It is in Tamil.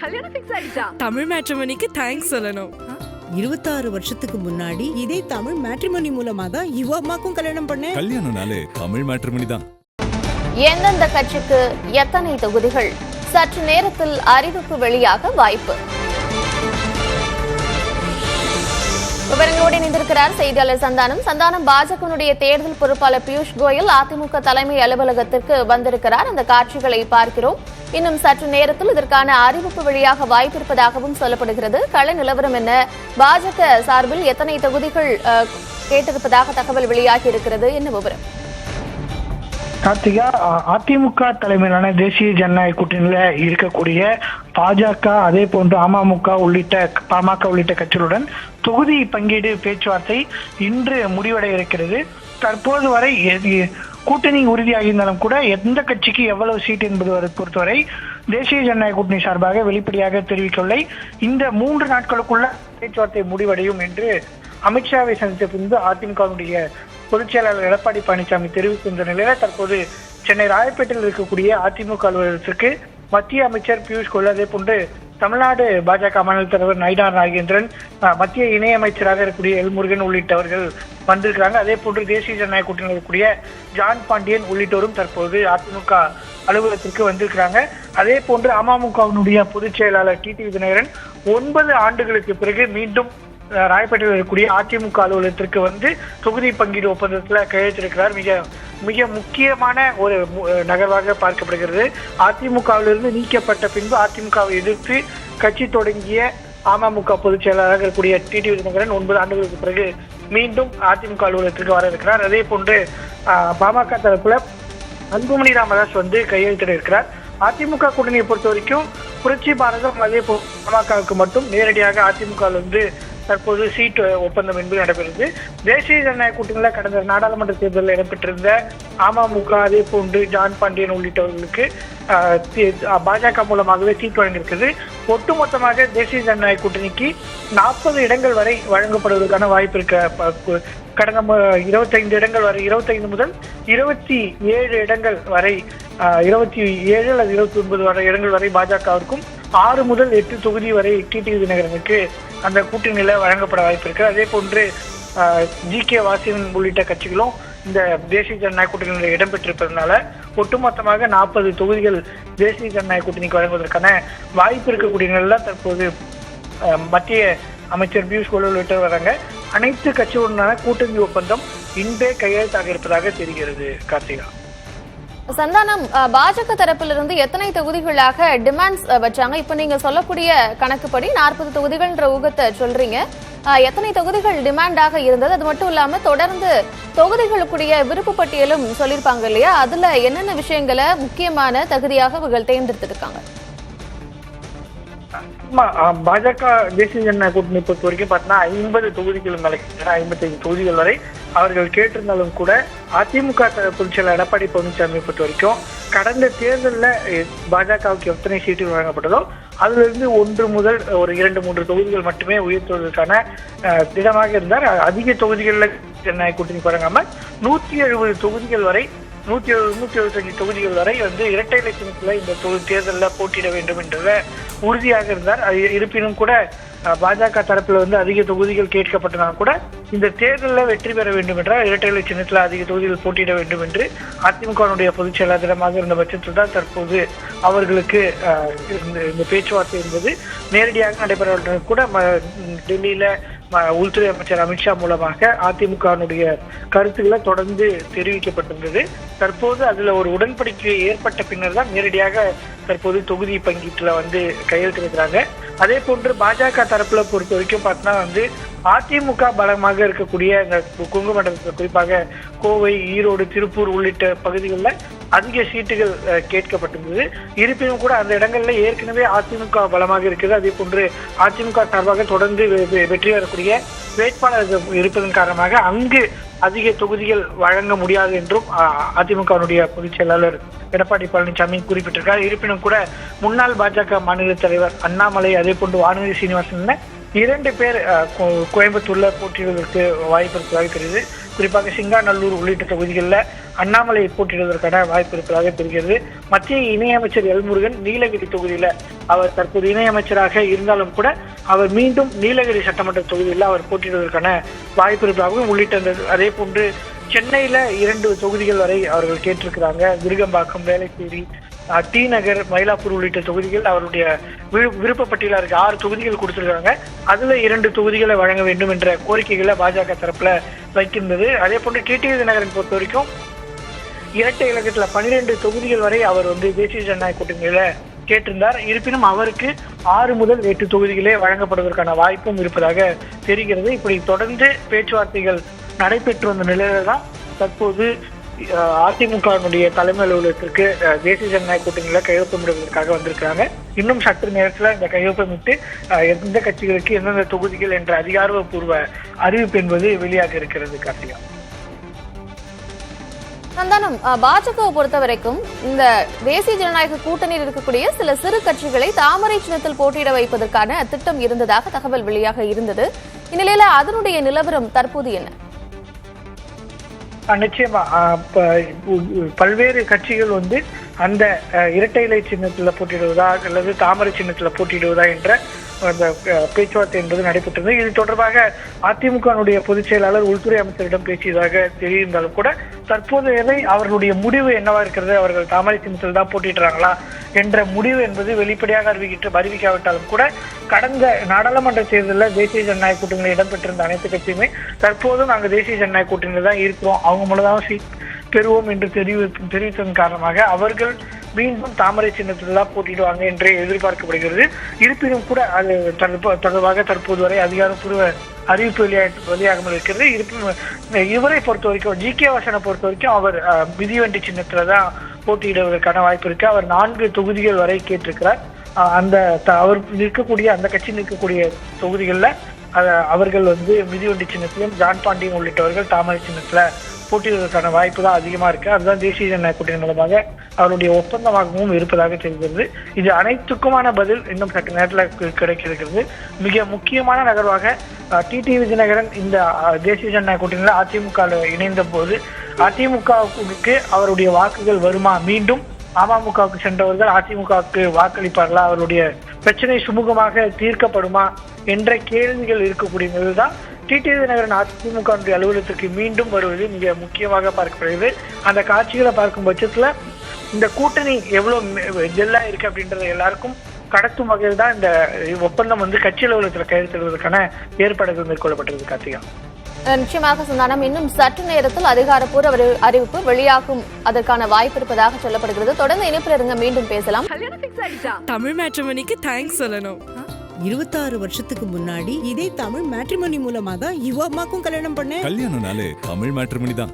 கல்யாணம் ஃபிக்ஸ் ஆயிடுச்சா? தமிழ் மேட்ரிமோனிக்கு தேங்க்ஸ் சொல்லணும். 26 வருஷத்துக்கு முன்னாடி இதே தமிழ் மேட்ரிமோனி மூலமா தான் இவ அம்மாக்கும் கல்யாணம் பண்ணேன். கல்யாணம்னாலே தமிழ் மேட்ரிமோனி தான். எந்தெந்த கட்சிக்கு எத்தனை தொகுதிகள் சற்று நேரத்தில் அறிவிப்பு வெளியாக வாய்ப்பு. விவரங்களோடு இணைந்திருக்கிறார் செய்தியாளர் சந்தானம். பாஜகவுடைய தேர்தல் பொறுப்பாளர் பியூஷ் கோயல் அதிமுக தலைமை அலுவலகத்திற்கு வந்திருக்கிறார். அந்த காட்சிகளை பார்க்கிறோம். இன்னும் சற்று நேரத்தில் இதற்கான அறிவிப்பு வெளியாக வாய்ப்பு இருப்பதாகவும் சொல்லப்படுகிறது. கள நிலவரம் என்ன? பாஜக சார்பில் எத்தனை தொகுதிகள் கேட்டிருப்பதாக தகவல் வெளியாகி இருக்கிறது? என்ன விவரம்? கார்த்திகா, அதிமுக தலைமையிலான தேசிய ஜனநாயக கூட்டணியில இருக்கக்கூடிய பாஜக, அதே போன்று அமமுக பாமக உள்ளிட்ட கட்சிகளுடன் தொகுதி பங்கீடு பேச்சுவார்த்தை இன்று முடிவடைய இருக்கிறது. தற்போது வரை கூட்டணி உறுதியாகியிருந்தாலும் கூட எந்த கட்சிக்கு எவ்வளவு சீட் என்பது பொறுத்தவரை தேசிய ஜனநாயக கூட்டணி சார்பாக வெளிப்படையாக தெரிவிக்கவில்லை. இந்த 3 நாட்களுக்குள்ள பேச்சுவார்த்தை முடிவடையும் என்று அமித்ஷாவை சந்தித்த பின்பு அதிமுகவுடைய பொதுச் செயலாளர் எடப்பாடி பழனிசாமி தெரிவித்திருந்த நிலையில தற்போது சென்னை ராயப்பேட்டையில் இருக்கக்கூடிய அதிமுக அலுவலகத்திற்கு மத்திய அமைச்சர் பியூஷ் கோயல், அதே போன்று தமிழ்நாடு பாஜக மாநில தலைவர் நயினார் நாகேந்திரன், மத்திய இணையமைச்சராக இருக்கக்கூடிய எல் முருகன் உள்ளிட்டவர்கள் வந்திருக்கிறாங்க. அதே போன்று தேசிய ஜனநாயக கூட்டணியில் இருக்கக்கூடிய ஜான் பாண்டியன் உள்ளிட்டோரும் தற்போது அதிமுக அலுவலகத்திற்கு வந்திருக்கிறாங்க. அதே போன்று அமமுகவினுடைய பொதுச் செயலாளர் டிடிவி தினகரன் 9 ஆண்டுகளுக்கு பிறகு மீண்டும் ராயப்பேட்டையில் இருக்கக்கூடிய அதிமுக அலுவலகத்திற்கு வந்து தொகுதி பங்கீடு ஒப்பந்தத்தில் கையெழுத்திருக்கிறார். மிக முக்கியமான ஒரு நகர்வாக பார்க்கப்படுகிறது. அதிமுகவிலிருந்து நீக்கப்பட்ட பின்பு அதிமுகவை எதிர்த்து கட்சி தொடங்கிய அமமுக பொதுச் செயலாளராக இருக்கக்கூடிய டிடிவி தினகரன் 9 ஆண்டுகளுக்கு பிறகு மீண்டும் அதிமுக அலுவலகத்திற்கு வர இருக்கிறார். அதே போன்று பாமக தரப்புல அன்புமணி ராமதாஸ் வந்து கையெழுத்திட இருக்கிறார். அதிமுக கூட்டணியை பொறுத்த வரைக்கும் புரட்சி பாரதம், அதே போல் பாமகவுக்கு மட்டும் நேரடியாக அதிமுக வந்து தற்போது சீட் ஒப்பந்தம் என்பது நடைபெறுது. தேசிய ஜனநாயக கூட்டணியில் கடந்த நாடாளுமன்ற தேர்தலில் இடம்பெற்றிருந்த அமமுக, அதே போன்று ஜான் பாண்டியன் உள்ளிட்டவர்களுக்கு பாஜக மூலமாகவே சீட் வழங்கியிருக்கிறது. ஒட்டுமொத்தமாக தேசிய ஜனநாயக கூட்டணிக்கு 40 இடங்கள் வரை வழங்கப்படுவதற்கான வாய்ப்பு இருக்க. கடந்த 25 இடங்கள் வரை, 25 முதல் 27 இடங்கள் வரை, 27 அல்லது 29 வரை இடங்கள் வரை பாஜகவிற்கும், 6 முதல் 8 தொகுதி வரை டிடிவி தினகரனுக்கு அந்த கூட்டணியில வழங்கப்பட வாய்ப்பு இருக்கு. அதே போன்று ஜி.கே. வாசன் உள்ளிட்ட கட்சிகளும் இந்த தேசிய ஜனநாயக கூட்டணியில் இடம்பெற்றிருப்பதனால ஒட்டுமொத்தமாக 40 தொகுதிகள் தேசிய ஜனநாயக கூட்டணிக்கு வழங்குவதற்கான வாய்ப்பு இருக்கக்கூடிய நிலையில் தற்போது மத்திய அமைச்சர் பியூஷ் கோயல் உள்ளிட்டவர் வராங்க. அனைத்து கட்சியுடனான கூட்டணி ஒப்பந்தம் இன்றே கையெழுத்தாக இருப்பதாக தெரிகிறது. கார்த்திகா, சந்தானம், பாஜக தரப்பிலிருந்து எத்தனை தொகுதிகளாக டிமாண்ட்ஸ் வச்சாங்க? இப்ப நீங்க சொல்லக்கூடிய கணக்குப்படி 40 தொகுதிகள்ன்ற ஊகத்தை சொல்றீங்க. எத்தனை தொகுதிகள் டிமாண்டாக இருந்தது? அது மட்டும் இல்லாம தொடர்ந்து தொகுதிகளுக்குரிய விருப்பு பட்டியலும் சொல்லியிருப்பாங்க இல்லையா? அதுல என்னென்ன விஷயங்களை முக்கியமான தகுதியாக இவர்கள் தேர்ந்தெடுத்திருக்காங்க? பாஜக தேசிய ஜனநாயக கூட்டணி பொறுத்த வரைக்கும் பார்த்தீங்கன்னா 50 தொகுதிகள் மேலே, 55 தொகுதிகள் வரை அவர்கள் கேட்டிருந்தாலும் கூட அதிமுக பொதுச் செயலாளர் எடப்பாடி பழனிசாமி பொறுத்த வரைக்கும் கடந்த தேர்தலில் பாஜகவுக்கு எத்தனை சீட்டுகள் வழங்கப்பட்டதோ அதுல இருந்து 1 முதல் ஒரு 2-3 தொகுதிகள் மட்டுமே உயர்த்துவதற்கான திடமாக இருந்தார். அதிக தொகுதிகளில் ஜனநாயக கூட்டணி வழங்காம 170 தொகுதிகள் வரை, 175 தொகுதிகள் வரை வந்து இரட்டை இலட்சணத்துல இந்த தேர்தலில் போட்டியிட வேண்டும் என்ற உறுதியாக இருந்தார். இருப்பினும் கூட பாஜக தரப்புல வந்து அதிக தொகுதிகள் கேட்கப்பட்டனால் கூட இந்த தேர்தலில் வெற்றி பெற வேண்டும் என்றால் இரட்டை இலை சின்னத்தில் அதிக தொகுதிகள் போட்டியிட வேண்டும் என்று அதிமுகவுடைய பொதுச் செயலாளரிடமாக இருந்த பட்சத்தில் தான் தற்போது அவர்களுக்கு இந்த பேச்சுவார்த்தை என்பது நேரடியாக நடைபெற கூட டெல்லியில உள்துறை அமைச்சர் அமித்ஷா மூலமாக அதிமுகவுடைய கருத்துக்களை தொடர்ந்து தெரிவிக்கப்பட்டிருந்தது. தற்போது அதுல ஒரு உடன்படிக்கை ஏற்பட்ட பின்னர் தான் நேரடியாக தற்போது தொகுதி பங்கீட்டுல வந்து கையெழுத்திருக்கிறாங்க. அதே போன்று பாஜக தரப்புல பொறுத்த வரைக்கும் பார்த்தீங்கன்னா வந்து அதிமுக பலமாக இருக்கக்கூடிய இந்த கொங்கு மண்டலத்தில் குறிப்பாக கோவை, ஈரோடு, திருப்பூர் உள்ளிட்ட பகுதிகளில் அதிக சீட்டுகள் கேட்கப்பட்டிருந்தது. இருப்பினும் கூட அந்த இடங்கள்ல ஏற்கனவே அதிமுக பலமாக இருக்கிறது. அதே போன்று அதிமுக சார்பாக தொடர்ந்து வெற்றி பெறக்கூடிய வேட்பாளர்கள் இருப்பதன் காரணமாக அங்கு அதிக தொகுதிகள் வழங்க முடியாது என்றும் அதிமுகவுடைய பொதுச் செயலாளர் எடப்பாடி பழனிசாமி குறிப்பிட்டிருக்கார். இருப்பினும் கூட முன்னாள் பாஜக மாநில தலைவர் அண்ணாமலை, அதே போன்று வானதி சீனிவாசன் 2 பேர் கோயம்புத்தூர்ல போட்டியிடுவதற்கு வாய்ப்பு இருப்பதாக தெரியுது. குறிப்பாக சிங்காநல்லூர் உள்ளிட்ட தொகுதிகளில் அண்ணாமலை போட்டியிடுவதற்கான வாய்ப்பு இருப்பதாக தெரிகிறது. மத்திய இணையமைச்சர் எல்முருகன் நீலகிரி தொகுதியில அவர் தற்போது இணையமைச்சராக இருந்தாலும் கூட அவர் மீண்டும் நீலகிரி சட்டமன்ற தொகுதியில் அவர் போட்டியிடுவதற்கான வாய்ப்பு இருப்பதாகவும் உள்ளிட்ட அதே போன்று சென்னையில 2 தொகுதிகள் வரை அவர்கள் கேட்டிருக்கிறாங்க. விருகம்பாக்கம், வேளச்சேரி, டி நகர், மயிலாப்பூர் உள்ளிட்ட தொகுதிகள் அவருடைய விருப்பப்பட்டியல இருக்க 6 தொகுதிகள் கொடுத்திருக்காங்க. அதுல 2 தொகுதிகளை வழங்க வேண்டும் என்ற கோரிக்கைகளை பாஜக தரப்புல வைக்கின்றது. அதே போன்று டிடிவி தினகரன் பொறுத்த வரைக்கும் இரட்டை இலக்கத்துல 12 தொகுதிகள் வரை அவர் தேசிய ஜனநாயக கூட்டணியில கேட்டிருந்தார். இருப்பினும் அவருக்கு 6 முதல் 8 தொகுதிகளே வழங்கப்படுவதற்கான வாய்ப்பும் இருப்பதாக தெரிகிறது. இப்படி தொடர்ந்து பேச்சுவார்த்தைகள் நடைபெற்று வந்த நிலையில தான் தற்போது அதிமுகவினுடைய தலைமை அலுவலகத்திற்கு தேசிய ஜனநாயக கூட்டணியில கையொப்பமிடுவதற்காக வந்திருக்கிறாங்க. இன்னும் சற்று நேரத்துல இந்த கையொப்பமிட்டு எந்த கட்சிகளுக்கு எந்தெந்த தொகுதிகள் என்ற அதிகாரப்பூர்வ அறிவிப்பு என்பது வெளியாக இருக்கிறது. கார்த்திகா, சந்தானம், பாஜகவை பொறுத்த வரைக்கும் இந்த தேசிய ஜனநாயக கூட்டணியில் இருக்கக்கூடிய சில சிறு கட்சிகளை தாமரை சின்னத்தில் போட்டியிட வைப்பதற்கான திட்டம் இருந்ததாக தகவல் வெளியாக இருந்தது. இந்நிலையில அதனுடைய நிலவரம் தற்போது என்ன? நிச்சயமா பல்வேறு கட்சிகள் அந்த இரட்டை இலை சின்னத்துல போட்டியிடுவதா அல்லது தாமரை சின்னத்துல போட்டியிடுவதா என்ற அந்த பேச்சுவார்த்தை என்பது நடைபெற்றது. இது தொடர்பாக அதிமுகனுடைய பொதுச் செயலாளர் உள்துறை அமைச்சரிடம் பேசியதாக தெரிந்தாலும் கூட தற்போது அவர்களுடைய முடிவு என்னவா இருக்கிறது, அவர்கள் தாமரை சின்னத்தில் தான் போட்டியிடுறாங்களா என்ற முடிவு என்பது வெளிப்படையாக அறிவிக்காவிட்டாலும் கூட கடந்த நாடாளுமன்ற தேர்தலில் தேசிய ஜனநாயக கூட்டணியில் இடம்பெற்றிருந்த அனைத்து கட்சியுமே தற்போதும் நாங்கள் தேசிய ஜனநாயக கூட்டணியில் தான் இருக்கிறோம், அவங்க மூலதான் சீட் பெறுவோம் என்று தெரிவித்ததன் காரணமாக அவர்கள் மீண்டும் தாமரை சின்னத்தில் தான் போட்டியிடுவாங்க என்றே எதிர்பார்க்கப்படுகிறது. இருப்பினும் கூட அது தொடர்பாக தற்போது வரை அதிகாரப்பூர்வ அறிவிப்பு வெளியாகாமல் இருக்கிறது. இருப்பினும் இவரை பொறுத்த வரைக்கும் ஜி.கே. வாசனை பொறுத்த வரைக்கும் அவர் மிதிவண்டி சின்னத்துல தான் போட்டியிடுவதற்கான வாய்ப்பு இருக்கு. அவர் 4 தொகுதிகள் வரை கேட்டிருக்கிறார். அந்த அவர் நிற்கக்கூடிய அந்த கட்சி நிற்கக்கூடிய தொகுதிகளில் அவர்கள் மிதிவண்டி சின்னத்திலும் ஜான் பாண்டியன் உள்ளிட்டவர்கள் தாமரை சின்னத்துல போட்டியிடுவதற்கான வாய்ப்பு தான் அதிகமா இருக்கு. அதுதான் தேசிய ஜனநாயக கூட்டணி மூலமாக அவருடைய ஒப்பந்தமாகவும் இருப்பதாக தெரிகிறது. இது அனைத்துக்குமான பதில் இன்னும் சற்று நேரத்தில் கிடைக்க இருக்கிறது. மிக முக்கியமான நகர்வாக டிடிவி தினகரன் இந்த தேசிய ஜனநாயக கூட்டணியில் அதிமுக இணைந்த போது அதிமுகவுக்கு அவருடைய வாக்குகள் வருமா, மீண்டும் அமமுகவுக்கு சென்றவர்கள் அதிமுகவுக்கு வாக்களிப்பார்களா, அவருடைய பிரச்சனை சுமூகமாக தீர்க்கப்படுமா என்ற கேள்விகள் இருக்கக்கூடிய நிலைதான் டிடிவி தினகரன் அதிமுக அலுவலகத்திற்கு மீண்டும் வருவது மிக முக்கியமாக பார்க்கப்படுகிறது. அந்த காட்சிகளை பார்க்கும் பட்சத்துல இந்த கூட்டணி எவ்வளவு ஜெல்லா இருக்கு அப்படின்றத எல்லாருக்கும் கடத்தும் வகையில் தான் இந்த ஒப்பந்தம் கட்சி அலுவலகத்தில் கையெழுத்திடுவதற்கான ஏற்பாடுகள் மேற்கொள்ளப்பட்டது. கார்த்திகா, நிச்சயமாக சந்தானம், இன்னும் சற்று நேரத்தில் அதிகாரப்பூர்வ அறிவிப்பு வெளியாகும் அதற்கான வாய்ப்பு இருப்பதாக சொல்லப்படுகிறது. தொடர்ந்து இணைப்பில் இருங்க, மீண்டும் பேசலாம். தமிழ் மேட்ரிமோனிக்கு தேங்க்ஸ் சொல்லணும். 26 வருஷத்துக்கு முன்னாடி இதே தமிழ் மேட்ரிமோனி மூலமா தான் இவ அம்மாக்கும் கல்யாணம் பண்ணேன். கல்யாணம்னாலே தமிழ் மேட்ரிமோனி தான்.